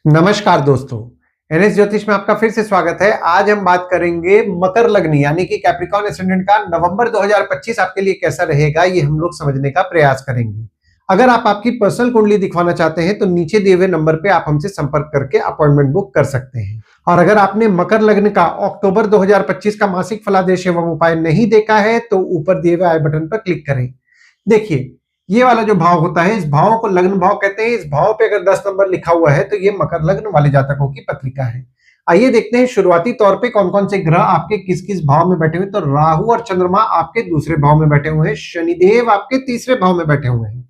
नमस्कार दोस्तों, एनएस ज्योतिष में आपका फिर से स्वागत है। आज हम बात करेंगे मकर लग्न यानी कि कैप्रिकॉर्न एसेंडेंट का नवंबर 2025 आपके लिए कैसा रहेगा, ये हम लोग समझने का प्रयास करेंगे। अगर आप आपकी पर्सनल कुंडली दिखवाना चाहते हैं तो नीचे दिए हुए नंबर पे आप हमसे संपर्क करके अपॉइंटमेंट बुक कर सकते हैं। और अगर आपने मकर लग्न का अक्टूबर 2025 का मासिक फलादेश एवं उपाय नहीं देखा है तो ऊपर दिए हुए आई बटन पर क्लिक करें। देखिए, ये वाला जो भाव होता है, इस भाव को लग्न भाव कहते हैं। इस भाव पे अगर 10 नंबर लिखा हुआ है तो ये मकर लग्न वाले जातकों की पत्रिका है। आइए देखते हैं शुरुआती तौर पे कौन कौन से ग्रह आपके किस किस भाव में बैठे हुए। तो राहु और चंद्रमा आपके दूसरे भाव में बैठे हुए हैं, शनिदेव आपके तीसरे भाव में बैठे हुए हैं,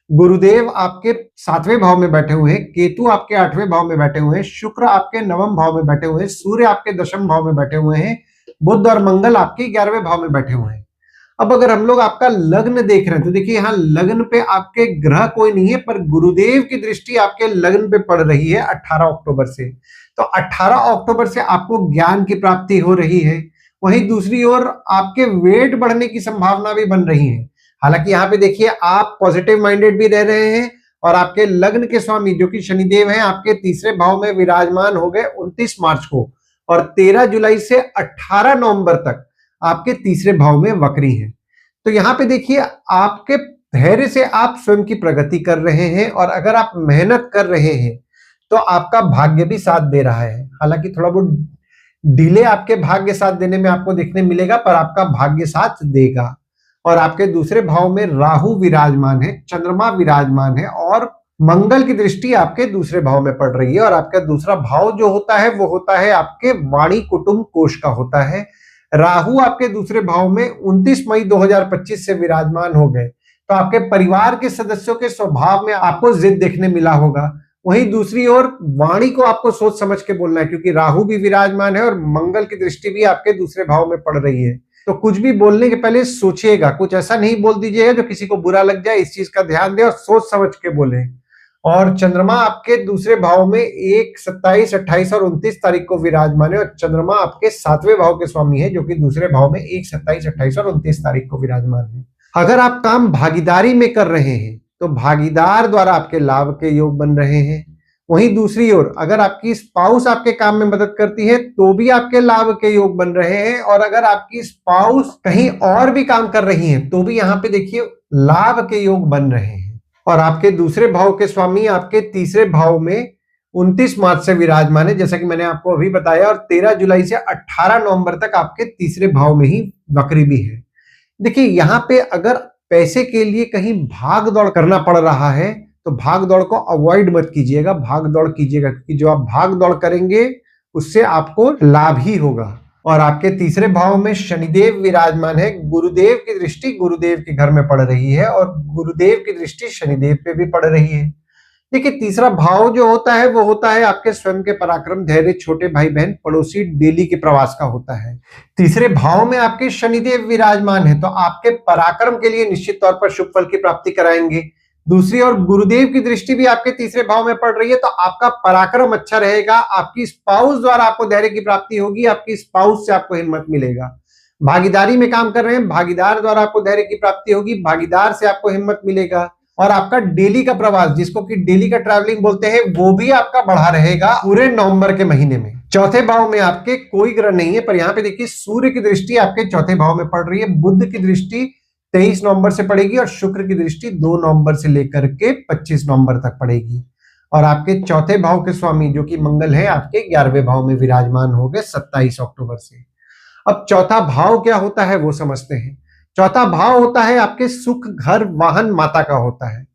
गुरुदेव आपके सातवें भाव में बैठे हुए हैं, केतु आपके आठवें भाव में बैठे हुए हैं, शुक्र आपके नवम भाव में बैठे हुए हैं, सूर्य आपके दशम भाव में बैठे हुए हैं, बुध और मंगल आपके 11वें भाव में बैठे हुए हैं। अब अगर हम लोग आपका लग्न देख रहे हैं तो देखिए, यहाँ लग्न पे आपके ग्रह कोई नहीं है, पर गुरुदेव की दृष्टि आपके लग्न पे पड़ रही है 18 अक्टूबर से। तो 18 अक्टूबर से आपको ज्ञान की प्राप्ति हो रही है। वहीं दूसरी ओर आपके वेट बढ़ने की संभावना भी बन रही है। हालांकि यहाँ पे देखिए, आप पॉजिटिव माइंडेड भी रह रहे हैं और आपके लग्न के स्वामी जो कि शनिदेव हैं आपके तीसरे भाव में विराजमान हो गए 29 मार्च को, और 13 जुलाई से 18 नवंबर तक आपके तीसरे भाव में वक्री है। तो यहाँ पे देखिए, आपके धैर्य से आप स्वयं की प्रगति कर रहे हैं, और अगर आप मेहनत कर रहे हैं तो आपका भाग्य भी साथ दे रहा है। हालांकि थोड़ा बहुत डिले आपके भाग्य साथ देने में आपको देखने मिलेगा, पर आपका भाग्य साथ देगा। और आपके दूसरे भाव में राहु विराजमान है, चंद्रमा विराजमान है, और मंगल की दृष्टि आपके दूसरे भाव में पड़ रही है। और आपका दूसरा भाव जो होता है वो होता है आपके वाणी कुटुंब कोष का होता है। राहु आपके दूसरे भाव में 29 मई 2025 से विराजमान हो गए, तो आपके परिवार के सदस्यों के स्वभाव में आपको जिद देखने मिला होगा। वहीं दूसरी ओर वाणी को आपको सोच समझ के बोलना है, क्योंकि राहु भी विराजमान है और मंगल की दृष्टि भी आपके दूसरे भाव में पड़ रही है। तो कुछ भी बोलने के पहले सोचिएगा, कुछ ऐसा नहीं बोल दीजिएगा जो किसी को बुरा लग जाए। इस चीज का ध्यान दें और सोच समझ के बोले। और चंद्रमा आपके दूसरे भाव में 1, 27, 28 और 29 तारीख को विराजमान है, और चंद्रमा आपके सातवें भाव के स्वामी है जो कि दूसरे भाव में 1, 27, 28 और 29 तारीख को विराजमान है। अगर आप काम भागीदारी में कर रहे हैं तो भागीदार द्वारा आपके लाभ के योग बन रहे हैं। वहीं दूसरी ओर अगर आपकी स्पाउस आपके काम में मदद करती है तो भी आपके लाभ के योग बन रहे हैं, और अगर आपकी स्पाउस कहीं और भी काम कर रही है तो भी यहाँ पे देखिए लाभ के योग बन रहे हैं। और आपके दूसरे भाव के स्वामी आपके तीसरे भाव में 29 मार्च से विराजमान है, जैसा कि मैंने आपको अभी बताया, और 13 जुलाई से 18 नवंबर तक आपके तीसरे भाव में ही वक्री भी है। देखिए, यहाँ पे अगर पैसे के लिए कहीं भाग दौड़ करना पड़ रहा है तो भाग दौड़ को अवॉइड मत कीजिएगा, भाग दौड़ कीजिएगा, क्योंकि जो आप भाग दौड़ करेंगे उससे आपको लाभ ही होगा। और आपके तीसरे भाव में शनिदेव विराजमान है, गुरुदेव की दृष्टि गुरुदेव के घर में पड़ रही है, और गुरुदेव की दृष्टि शनिदेव पे भी पड़ रही है। देखिए, तीसरा भाव जो होता है वो होता है आपके स्वयं के पराक्रम, धैर्य, छोटे भाई बहन, पड़ोसी, डेली के प्रवास का होता है। तीसरे भाव में आपके शनिदेव विराजमान है तो आपके पराक्रम के लिए निश्चित तौर पर शुभ फल की प्राप्ति कराएंगे। दूसरी ओर गुरुदेव की दृष्टि भी आपके तीसरे भाव में पड़ रही है तो आपका पराक्रम अच्छा रहेगा। आपकी स्पाउस द्वारा आपको धैर्य की प्राप्ति होगी, आपकी स्पाउस से आपको हिम्मत मिलेगा। भागीदारी में काम कर रहे हैं, भागीदार द्वारा आपको धैर्य की प्राप्ति होगी, भागीदार से आपको हिम्मत मिलेगा। और आपका डेली का प्रवास, जिसको कि डेली का ट्रैवलिंग बोलते हैं, वो भी आपका बढ़ा रहेगा पूरे नवंबर के महीने में। चौथे भाव में आपके कोई ग्रह नहीं है, पर यहाँ पे देखिए सूर्य की दृष्टि आपके चौथे भाव में पड़ रही है, बुध की दृष्टि 23 नवंबर से पड़ेगी, और शुक्र की दृष्टि 2 नवंबर से लेकर के 25 नवंबर तक पड़ेगी। और आपके चौथे भाव के स्वामी जो कि मंगल है आपके 11वें भाव में विराजमान हो गए 27 अक्टूबर से। अब चौथा भाव क्या होता है वो समझते हैं। चौथा भाव होता है आपके सुख, घर, वाहन, माता का होता है।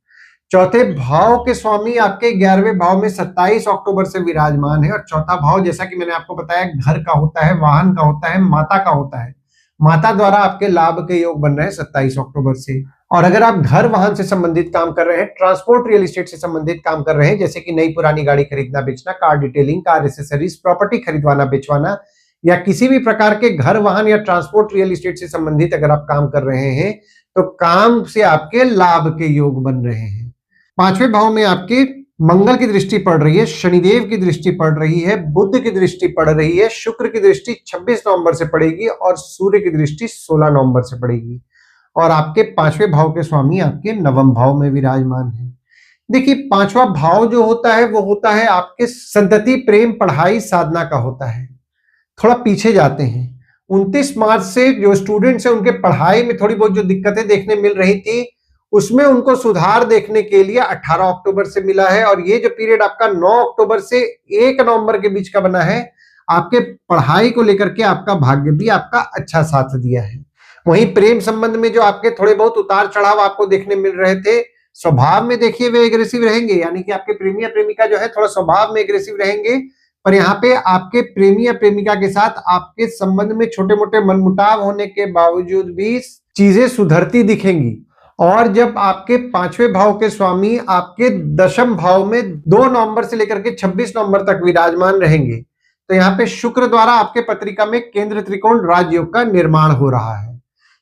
चौथे भाव के स्वामी आपके 11वें भाव में 27 अक्टूबर से विराजमान है, और चौथा भाव जैसा कि मैंने आपको बताया घर का होता है, वाहन का होता है, माता का होता है। माता द्वारा आपके लाभ के योग बन रहे हैं 27 अक्टूबर से। और अगर आप घर वाहन से संबंधित काम कर रहे हैं, ट्रांसपोर्ट रियल एस्टेट से संबंधित काम कर रहे हैं, जैसे कि नई पुरानी गाड़ी खरीदना बेचना, car detailing, car accessories, property खरीदवाना बेचवाना, या किसी भी प्रकार के घर वाहन या ट्रांसपोर्ट रियल एस्टेट से संबंधित अगर आप काम कर रहे हैं तो काम से आपके लाभ के योग बन रहे हैं। पांचवें भाव में आपके मंगल की दृष्टि पड़ रही है, शनिदेव की दृष्टि पड़ रही है, बुध की दृष्टि पड़ रही है, शुक्र की दृष्टि 26 नवंबर से पड़ेगी, और सूर्य की दृष्टि 16 नवंबर से पड़ेगी। और आपके पांचवें भाव के स्वामी आपके नवम भाव में विराजमान है। देखिए, पांचवा भाव जो होता है वो होता है आपके संतति, प्रेम, पढ़ाई, साधना का होता है। थोड़ा पीछे जाते हैं, 29 मार्च से जो स्टूडेंट्स हैं उनके पढ़ाई में थोड़ी बहुत जो दिक्कतें देखने मिल रही थी, उसमें उनको सुधार देखने के लिए 18 अक्टूबर से मिला है। और ये जो पीरियड आपका 9 अक्टूबर से 1 नवंबर के बीच का बना है, आपके पढ़ाई को लेकर के आपका भाग्य भी आपका अच्छा साथ दिया है। वहीं प्रेम संबंध में जो आपके थोड़े बहुत उतार चढ़ाव आपको देखने मिल रहे थे, स्वभाव में देखिए वे एग्रेसिव रहेंगे, यानी कि आपके प्रेमी या प्रेमिका जो है थोड़ा स्वभाव में एग्रेसिव रहेंगे। पर यहाँ पे आपके प्रेमी या प्रेमिका के साथ आपके संबंध में छोटे मोटे मनमुटाव होने के बावजूद भी चीजें सुधरती दिखेंगी। और जब आपके पांचवें भाव के स्वामी आपके दशम भाव में 2 नवंबर से लेकर के 26 नवंबर तक विराजमान रहेंगे, तो यहाँ पे शुक्र द्वारा आपके पत्रिका में केंद्र त्रिकोण राजयोग का निर्माण हो रहा है।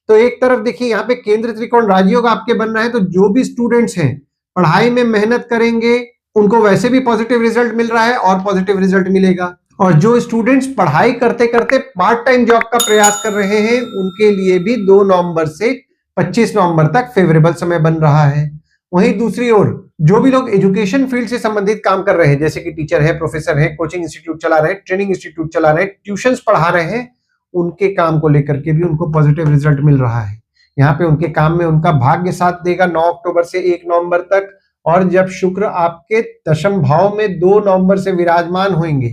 तो एक तरफ देखिए यहाँ पे केंद्र त्रिकोण राजयोग आपके बन रहा है, तो जो भी स्टूडेंट्स हैं पढ़ाई में मेहनत करेंगे उनको वैसे भी पॉजिटिव रिजल्ट मिल रहा है और पॉजिटिव रिजल्ट मिलेगा। और जो स्टूडेंट्स पढ़ाई करते करते पार्ट टाइम जॉब का प्रयास कर रहे हैं उनके लिए भी 2 नवंबर से 25 नवंबर तक फेवरेबल समय बन रहा है। वहीं दूसरी ओर जो भी लोग एजुकेशन फील्ड से संबंधित काम कर रहे हैं, जैसे कि टीचर है, प्रोफेसर है, कोचिंग इंस्टीट्यूट चला रहे हैं, ट्रेनिंग इंस्टीट्यूट चला रहे हैं, ट्यूशंस पढ़ा रहे हैं, उनके काम को लेकर के भी उनको पॉजिटिव रिजल्ट मिल रहा है। यहाँ पे उनके काम में उनका भाग्य साथ देगा 9 अक्टूबर से 1 नवंबर तक। और जब शुक्र आपके दशम भाव में 2 नवंबर से विराजमान होंगे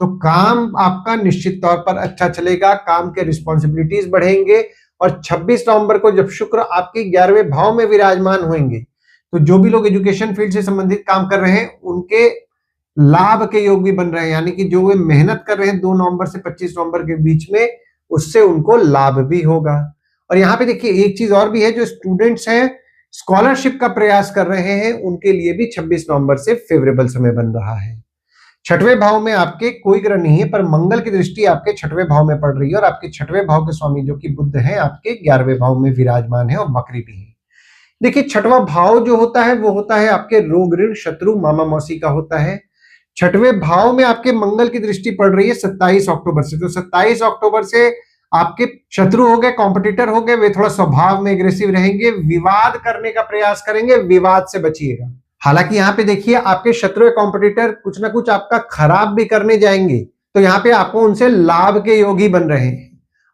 तो काम आपका निश्चित तौर पर अच्छा चलेगा, काम के रिस्पॉन्सिबिलिटीज बढ़ेंगे। और 26 नवंबर को जब शुक्र आपके 11वें भाव में विराजमान होंगे तो जो भी लोग एजुकेशन फील्ड से संबंधित काम कर रहे हैं उनके लाभ के योग भी बन रहे हैं, यानी कि जो वे मेहनत कर रहे हैं 2 नवंबर से 25 नवंबर के बीच में, उससे उनको लाभ भी होगा। और यहाँ पे देखिए एक चीज और भी है, जो स्टूडेंट्स हैं स्कॉलरशिप का प्रयास कर रहे हैं उनके लिए भी 26 नवंबर से फेवरेबल समय बन रहा है। छठवें भाव में आपके कोई ग्रह नहीं है, पर मंगल की दृष्टि आपके छठवें भाव में पड़ रही है और आपके छठवें भाव के स्वामी जो कि बुध है आपके 11वें भाव में विराजमान है और वक्री भी है। देखिए, छठवां भाव जो होता है वो होता है आपके रोग, ऋण, शत्रु, मामा मौसी का होता है। छठवें भाव में आपके मंगल की दृष्टि पड़ रही है 27 अक्टूबर से, तो 27 अक्टूबर से आपके शत्रु हो गए, कॉम्पिटिटर हो गए, वे थोड़ा स्वभाव में एग्रेसिव रहेंगे, विवाद करने का प्रयास करेंगे, विवाद से बचिएगा। हालांकि यहाँ पे देखिए आपके शत्रु या कॉम्पिटिटर कुछ ना कुछ आपका खराब भी करने जाएंगे, तो यहाँ पे आपको उनसे लाभ के योग ही बन रहे हैं।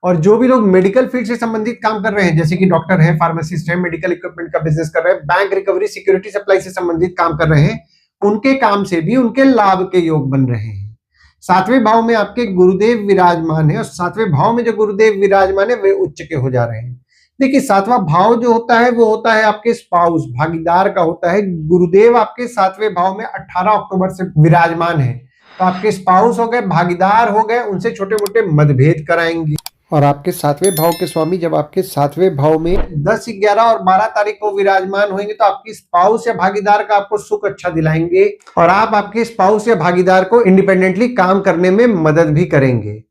और जो भी लोग मेडिकल फील्ड से संबंधित काम कर रहे हैं, जैसे कि डॉक्टर है, फार्मासिस्ट है, मेडिकल इक्विपमेंट का बिजनेस कर रहे हैं, बैंक रिकवरी, सिक्योरिटी सप्लाई से संबंधित काम कर रहे हैं, उनके काम से भी उनके लाभ के योग बन रहे हैं। 7वें भाव में आपके गुरुदेव विराजमान है और 7वें भाव में जो गुरुदेव विराजमान है वे उच्च के हो जा रहे हैं। देखिए, 7वां भाव जो होता है वो होता है आपके स्पाउस, भागीदार का होता है। गुरुदेव आपके 7वें भाव में 18 अक्टूबर से विराजमान है, तो आपके स्पाउस हो गए, भागीदार हो गए, उनसे छोटे मोटे मतभेद कराएंगे। और आपके 7वें भाव के स्वामी जब आपके 7वें भाव में 10, 11 और 12 तारीख को विराजमान होंगे तो आपकी स्पाउस या भागीदार का आपको सुख अच्छा दिलाएंगे और आप आपके स्पाउस या भागीदार को इंडिपेंडेंटली काम करने में मदद भी करेंगे।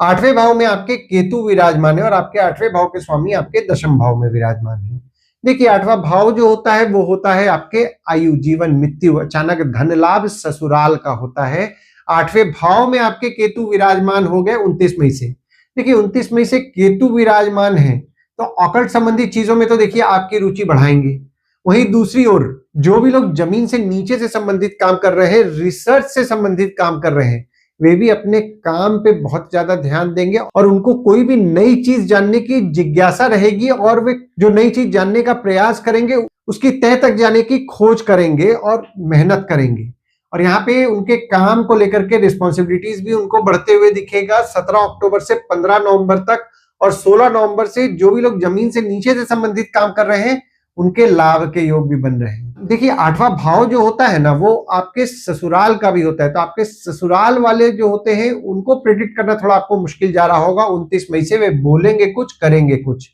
8वें भाव में आपके केतु विराजमान है और आपके 8वें भाव के स्वामी आपके दशम भाव में विराजमान है। देखिए, 8वां भाव जो होता है वो होता है आपके आयु, जीवन, मृत्यु, अचानक धन लाभ, ससुराल का होता है। 8वें भाव में आपके केतु विराजमान हो गए 29 मई से। देखिए, 29 मई से केतु विराजमान है तो ऑकल्ट संबंधी चीजों में तो देखिए आपकी रुचि बढ़ाएंगे। वहीं दूसरी ओर जो भी लोग जमीन से नीचे से संबंधित काम कर रहे हैं, रिसर्च से संबंधित काम कर रहे हैं, वे भी अपने काम पे बहुत ज्यादा ध्यान देंगे और उनको कोई भी नई चीज जानने की जिज्ञासा रहेगी और वे जो नई चीज जानने का प्रयास करेंगे उसकी तह तक जाने की खोज करेंगे और मेहनत करेंगे। और यहाँ पे उनके काम को लेकर के रिस्पॉन्सिबिलिटीज भी उनको बढ़ते हुए दिखेगा 17 अक्टूबर से 15 नवंबर तक। और 16 नवंबर से जो भी लोग जमीन से नीचे से संबंधित काम कर रहे हैं उनके लाभ के योग भी बन रहे हैं। देखिए, 8वां भाव जो होता है ना वो आपके ससुराल का भी होता है, तो आपके ससुराल वाले जो होते हैं उनको प्रेडिक्ट करना थोड़ा आपको मुश्किल जा रहा होगा। 29 मई से वे बोलेंगे कुछ, करेंगे कुछ।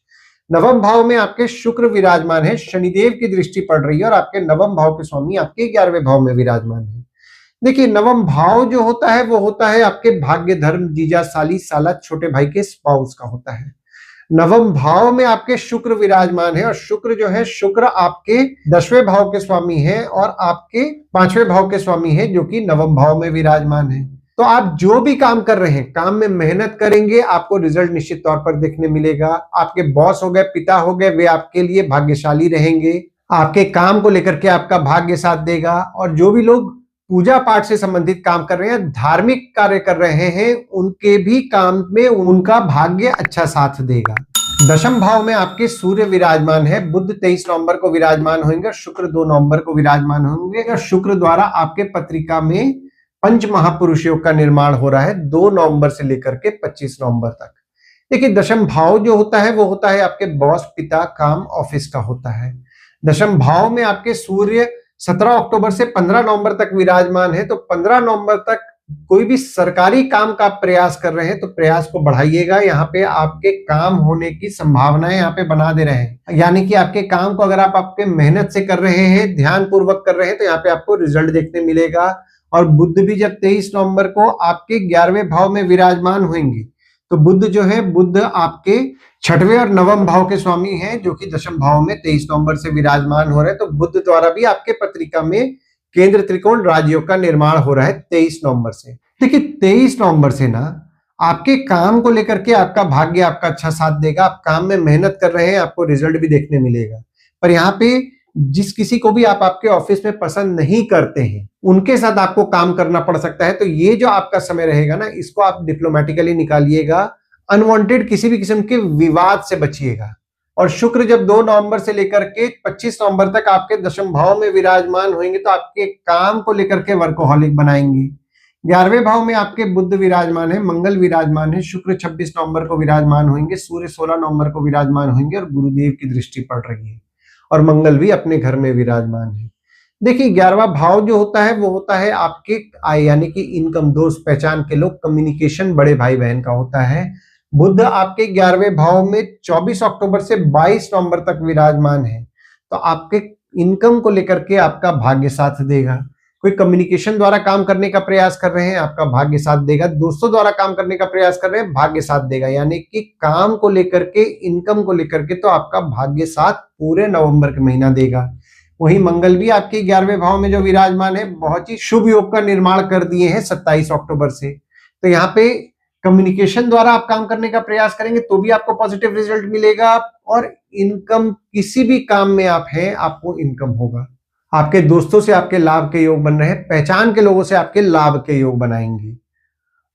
नवम भाव में आपके शुक्र विराजमान है, शनिदेव की दृष्टि पड़ रही है और आपके नवम भाव के स्वामी आपके 11वें भाव में विराजमान है। देखिए, नवम भाव जो होता है वो होता है आपके भाग्य, धर्म, जीजा, साली, साला, छोटे भाई के स्पाउस का होता है। नवम भाव में आपके शुक्र विराजमान है और शुक्र जो है, शुक्र आपके 10वें भाव के स्वामी है और आपके 5वें भाव के स्वामी है जो कि नवम भाव में विराजमान है। तो आप जो भी काम कर रहे हैं, काम में मेहनत करेंगे, आपको रिजल्ट निश्चित तौर पर देखने मिलेगा। आपके बॉस हो गए, पिता हो गए, वे आपके लिए भाग्यशाली रहेंगे। आपके काम को लेकर के आपका भाग्य साथ देगा, और जो भी लोग पूजा पाठ से संबंधित काम कर रहे हैं, धार्मिक कार्य कर रहे हैं, उनके भी काम में उनका भाग्य अच्छा साथ देगा। दशम भाव में आपके सूर्य विराजमान है, बुध 23 नवंबर को विराजमान होंगे, शुक्र 2 नवंबर को विराजमान होंगे, और शुक्र द्वारा आपके पत्रिका में पंच महापुरुष योग का निर्माण हो रहा है 2 नवंबर से लेकर के 25 नवंबर तक। देखिए, दशम भाव जो होता है वो होता है आपके बॉस, पिता, काम, ऑफिस का होता है। दशम भाव में आपके सूर्य 17 अक्टूबर से 15 नवंबर तक विराजमान है, तो 15 नवंबर तक कोई भी सरकारी काम का प्रयास कर रहे हैं तो प्रयास को बढ़ाइएगा। यहाँ पे आपके काम होने की संभावनाएं यहाँ पे बना दे रहे हैं, यानी कि आपके काम को अगर आप आपके मेहनत से कर रहे हैं, ध्यान पूर्वक कर रहे हैं, तो यहाँ पे आपको रिजल्ट देखने मिलेगा। और बुध भी जब 23 नवंबर को आपके 11वें भाव में विराजमान होंगे, तो बुध जो है, बुध आपके 6वें और 9वें भाव के स्वामी हैं, जो कि दशम भाव में 23 नवंबर से विराजमान हो रहे हैं। तो बुध द्वारा भी आपके पत्रिका में केंद्र त्रिकोण राजयोग का निर्माण हो रहा है 23 नवंबर से। देखिए, 23 नवंबर से ना आपके काम को लेकर के आपका भाग्य आपका अच्छा साथ देगा। आप काम में मेहनत कर रहे हैं, आपको रिजल्ट भी देखने मिलेगा। पर यहाँ पे जिस किसी को भी आप आपके ऑफिस में पसंद नहीं करते हैं, उनके साथ आपको काम करना पड़ सकता है। तो ये जो आपका समय रहेगा ना, इसको आप डिप्लोमेटिकली निकालिएगा, अनवांटेड किसी भी किस्म के विवाद से बचिएगा। और शुक्र जब 2 नवंबर से लेकर के 25 नवंबर तक आपके दशम भाव में विराजमान होंगे, तो आपके काम को लेकर के वर्कोहॉलिक बनाएंगे। 11वें भाव में आपके बुध विराजमान है, मंगल विराजमान है, शुक्र 26 नवंबर को विराजमान होंगे, सूर्य 16 नवंबर को विराजमान होंगे, और गुरुदेव की दृष्टि पड़ रही है, और मंगल भी अपने घर में विराजमान है। देखिए, 11वां भाव जो होता है वो होता है आपके आय, यानी कि इनकम, दोस्त, पहचान के लोग, कम्युनिकेशन, बड़े भाई बहन का होता है। बुध आपके 11वें भाव में 24 अक्टूबर से 22 नवंबर तक विराजमान है, तो आपके इनकम को लेकर के आपका भाग्य साथ देगा। कोई कम्युनिकेशन द्वारा काम करने का प्रयास कर रहे हैं, आपका भाग्य साथ देगा। दोस्तों द्वारा काम करने का प्रयास कर रहे हैं, भाग्य साथ देगा। यानी कि काम को लेकर के, इनकम को लेकर के तो आपका भाग्य साथ पूरे नवंबर के महीना देगा। वहीं मंगल भी आपके 11वें भाव में जो विराजमान है, बहुत ही शुभ योग का निर्माण कर दिए हैं 27 अक्टूबर से। तो यहाँ पे कम्युनिकेशन द्वारा आप काम करने का प्रयास करेंगे तो भी आपको पॉजिटिव रिजल्ट मिलेगा, और इनकम, किसी भी काम में आप हैं, आपको इनकम होगा। आपके दोस्तों से आपके लाभ के योग बन रहे हैं, पहचान के लोगों से आपके लाभ के योग बनाएंगे।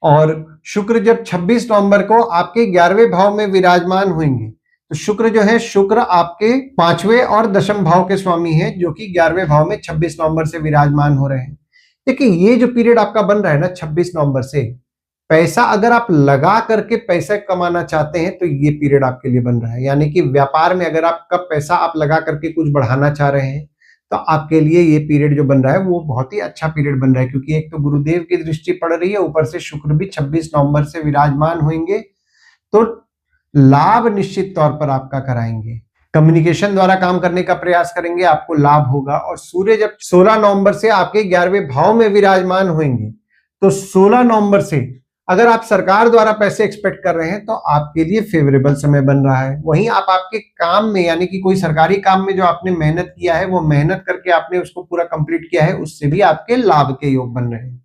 और शुक्र जब 26 नवंबर को आपके 11वें भाव में विराजमान होंगे, तो शुक्र जो है, शुक्र आपके 5वें और दशम भाव के स्वामी हैं, जो कि 11वें भाव में 26 नवंबर से विराजमान हो रहे हैं। देखिए, ये जो पीरियड आपका बन रहा है ना 26 नवंबर से, पैसा अगर आप लगा करके पैसा कमाना चाहते हैं तो ये पीरियड आपके लिए बन रहा है। यानी कि व्यापार में अगर आपका पैसा आप लगा करके कुछ बढ़ाना चाह रहे हैं, तो आपके लिए ये पीरियड जो बन रहा है वो बहुत ही अच्छा पीरियड बन रहा है, क्योंकि एक तो गुरुदेव की दृष्टि पड़ रही है, ऊपर से शुक्र भी 26 नवंबर से विराजमान होंगे, तो लाभ निश्चित तौर पर आपका कराएंगे। कम्युनिकेशन द्वारा काम करने का प्रयास करेंगे, आपको लाभ होगा। और सूर्य जब 16 नवंबर से आपके 11वें भाव में विराजमान होंगे, तो 16 नवंबर से अगर आप सरकार द्वारा पैसे एक्सपेक्ट कर रहे हैं तो आपके लिए फेवरेबल समय बन रहा है। वहीं आप आपके काम में, यानी कि कोई सरकारी काम में जो आपने मेहनत किया है, वो मेहनत करके आपने उसको पूरा कंप्लीट किया है, उससे भी आपके लाभ के योग बन रहे हैं।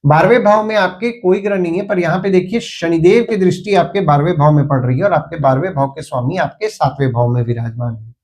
12वें भाव में आपके कोई ग्रह नहीं है, पर यहाँ पे देखिए शनिदेव की दृष्टि आपके 12वें भाव में पड़ रही है, और आपके 12वें भाव के स्वामी आपके 7वें भाव में विराजमान है।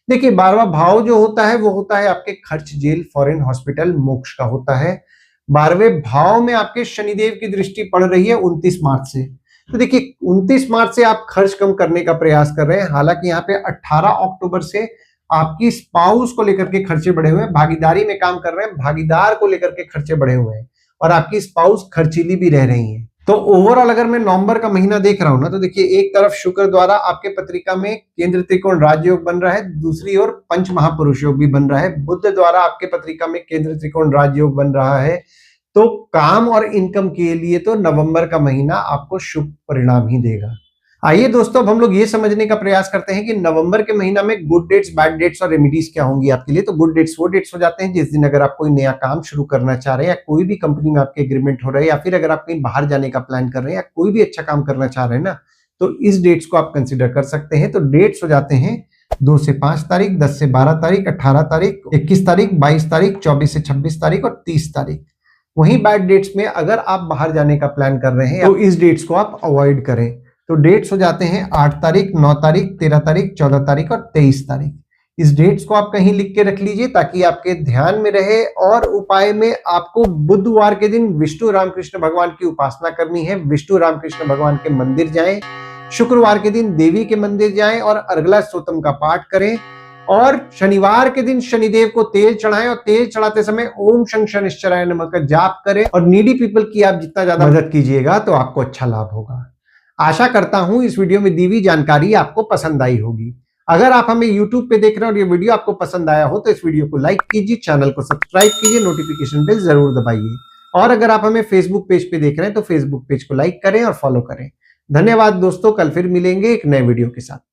देखिए, 12वां भाव जो होता है वो होता है आपके खर्च, जेल, फॉरेन, हॉस्पिटल, मोक्ष का होता है। 12वें भाव में आपके शनिदेव की दृष्टि पड़ रही है 29 मार्च से। तो देखिए, 29 मार्च से आप खर्च कम करने का प्रयास कर रहे हैं। हालांकि यहाँ पे 18 अक्टूबर से आपकी स्पाउस को लेकर के खर्चे बढ़े हुए हैं, भागीदारी में काम कर रहे हैं, भागीदार को लेकर के खर्चे बढ़े हुए हैं, और आपकी स्पाउस खर्चीली भी रह रही है। तो ओवरऑल अगर मैं नवंबर का महीना देख रहा हूं ना, तो देखिए, एक तरफ शुक्र द्वारा आपके पत्रिका में केंद्र त्रिकोण राजयोग बन रहा है, दूसरी ओर पंच महापुरुष योग भी बन रहा है। बुध द्वारा आपके पत्रिका में केंद्र त्रिकोण राजयोग बन रहा है। तो काम और इनकम के लिए तो नवंबर का महीना आपको शुभ परिणाम ही देगा। आइए दोस्तों, अब हम लोग ये समझने का प्रयास करते हैं कि नवंबर के महीना में गुड डेट्स, बैड डेट्स और रेमेडीज क्या होंगी आपके लिए। तो गुड डेट्स वो डेट्स हो जाते हैं जिस दिन अगर आप कोई नया काम शुरू करना चाह रहे हैं, या कोई भी कंपनी में आपके एग्रीमेंट हो रहा है, या फिर अगर आप कहीं बाहर जाने का प्लान कर रहे हैं, या कोई भी अच्छा काम करना चाह रहे हैं ना, तो इस डेट्स को आप कंसिडर कर सकते हैं। तो डेट्स हो जाते हैं 2 से 5 तारीख, 10 से 12 तारीख, 18 तारीख, 21 तारीख, 22 तारीख, 24 से 26 तारीख और 30 तारीख। वहीं बैड डेट्स में अगर आप बाहर जाने का प्लान कर रहे हैं तो इस डेट्स को आप अवॉइड करें। तो डेट्स हो जाते हैं 8 तारीख, 9 तारीख, 13 तारीख, 14 तारीख और 23 तारीख। इस डेट्स को आप कहीं लिख के रख लीजिए ताकि आपके ध्यान में रहे। और उपाय में आपको बुधवार के दिन विष्णु रामकृष्ण भगवान की उपासना करनी है। विष्णु रामकृष्ण भगवान के मंदिर जाएं, शुक्रवार के दिन देवी के मंदिर जाएं और अर्गला स्तोत्रम का पाठ करें। और शनिवार के दिन शनिदेव को तेल चढ़ाएं और तेल चढ़ाते समय ओम शं शनिश्चराय नमः का जाप करें। और नीडी पीपल की आप जितना ज्यादा मदद कीजिएगा तो आपको अच्छा लाभ होगा। आशा करता हूं इस वीडियो में दी हुई जानकारी आपको पसंद आई होगी। अगर आप हमें YouTube पे देख रहे हैं और ये वीडियो आपको पसंद आया हो तो इस वीडियो को लाइक कीजिए, चैनल को सब्सक्राइब कीजिए, नोटिफिकेशन बेल जरूर दबाइए। और अगर आप हमें Facebook पेज पे देख रहे हैं तो Facebook पेज को लाइक करें और फॉलो करें। धन्यवाद दोस्तों, कल फिर मिलेंगे एक नए वीडियो के साथ।